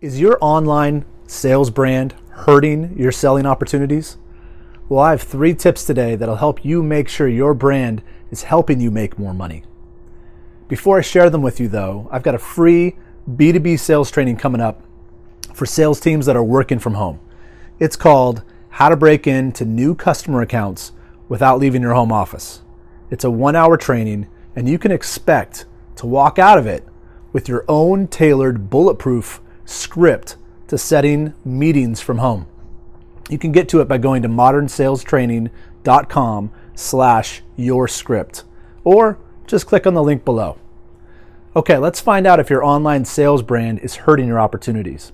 Is your online sales brand hurting your selling opportunities? Well, I have 3 tips today that'll help you make sure your brand is helping you make more money. Before I share them with you though, I've got a free B2B sales training coming up for sales teams that are working from home. It's called How to Break Into New Customer Accounts Without Leaving Your Home Office. It's a 1-hour training and you can expect to walk out of it with your own tailored bulletproof script to setting meetings from home. You can get to it by going to modernsalestraining.com/yourscript or just click on the link below. Okay, let's find out if your online sales brand is hurting your opportunities.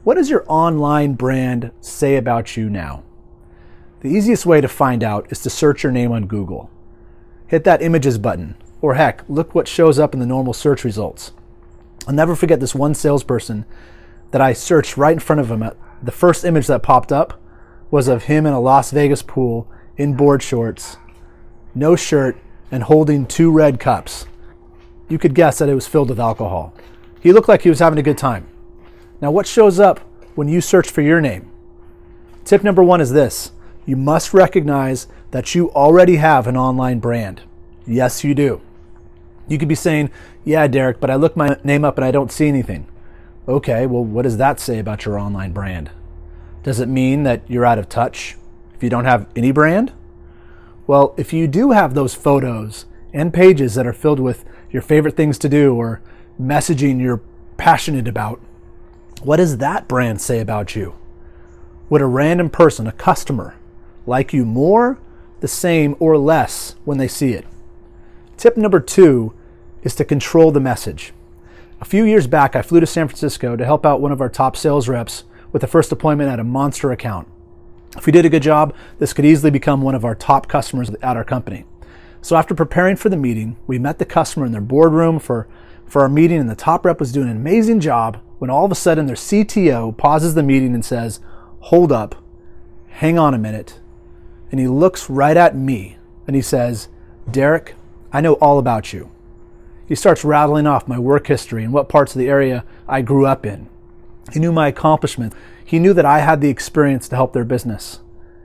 What does your online brand say about you now? The easiest way to find out is to search your name on Google. Hit that images button, or heck, look what shows up in the normal search results. I'll never forget this one salesperson that I searched right in front of him. The first image that popped up was of him in a Las Vegas pool in board shorts, no shirt, and holding 2 red cups. You could guess that it was filled with alcohol. He looked like he was having a good time. Now, what shows up when you search for your name? Tip number 1 is this. You must recognize that you already have an online brand. Yes, you do. You could be saying, yeah, Derek, but I look my name up and I don't see anything. Okay, well, what does that say about your online brand? Does it mean that you're out of touch if you don't have any brand? Well, if you do have those photos and pages that are filled with your favorite things to do or messaging you're passionate about, what does that brand say about you? Would a random person, a customer, like you more, the same, or less when they see it? Tip number 2 is to control the message. A few years back, I flew to San Francisco to help out one of our top sales reps with the first appointment at a monster account. If we did a good job, this could easily become one of our top customers at our company. So after preparing for the meeting, we met the customer in their boardroom for our meeting, and the top rep was doing an amazing job when all of a sudden their CTO pauses the meeting and says, "Hold up, hang on a minute." And he looks right at me and he says, "Derek, I know all about you." He starts rattling off my work history and what parts of the area I grew up in. He knew my accomplishments. He knew that I had the experience to help their business.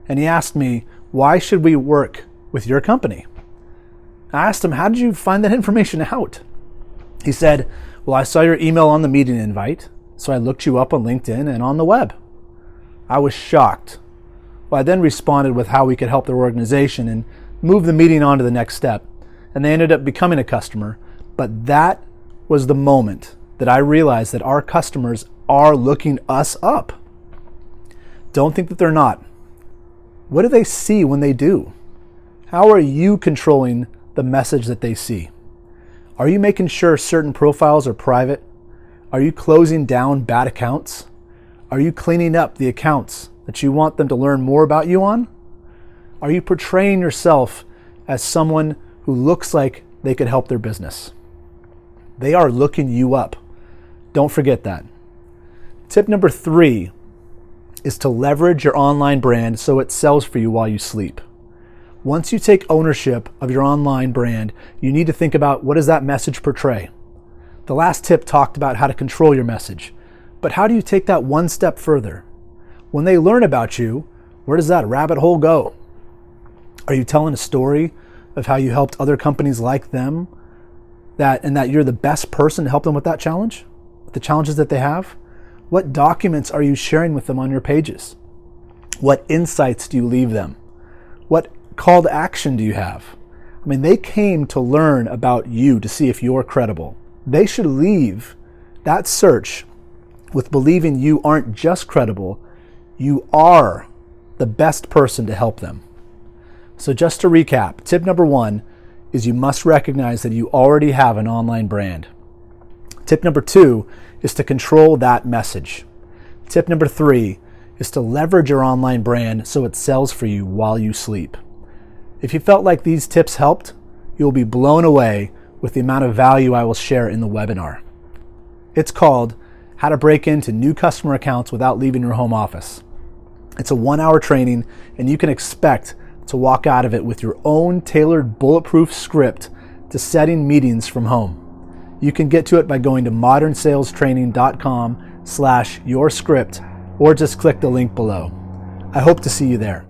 And he asked me, "Why should we work with your company?" I asked him, "How did you find that information out?" He said, "Well, I saw your email on the meeting invite, so I looked you up on LinkedIn and on the web." I was shocked. Well, I then responded with how we could help their organization and move the meeting on to the next step. And they ended up becoming a customer. But that was the moment that I realized that our customers are looking us up. Don't think that they're not. What do they see when they do? How are you controlling the message that they see? Are you making sure certain profiles are private? Are you closing down bad accounts? Are you cleaning up the accounts that you want them to learn more about you on? Are you portraying yourself as someone who looks like they could help their business? They are looking you up. Don't forget that. Tip number 3 is to leverage your online brand so it sells for you while you sleep. Once you take ownership of your online brand, you need to think about, what does that message portray? The last tip talked about how to control your message, but how do you take that one step further? When they learn about you, where does that rabbit hole go? Are you telling a story of how you helped other companies like them, and that you're the best person to help them with that challenge, with the challenges that they have? What documents are you sharing with them on your pages? What insights do you leave them? What call to action do you have? I mean, they came to learn about you to see if you're credible. They should leave that search with believing you aren't just credible, you are the best person to help them. So just to recap, tip number 1 is you must recognize that you already have an online brand. Tip number 2 is to control that message. Tip number 3 is to leverage your online brand so it sells for you while you sleep. If you felt like these tips helped, you'll be blown away with the amount of value I will share in the webinar. It's called How to Break Into New Customer Accounts Without Leaving Your Home Office. It's a 1-hour training, and you can expect to walk out of it with your own tailored bulletproof script to setting meetings from home. You can get to it by going to modernsalestraining.com yourScript or just click the link below. I hope to see you there.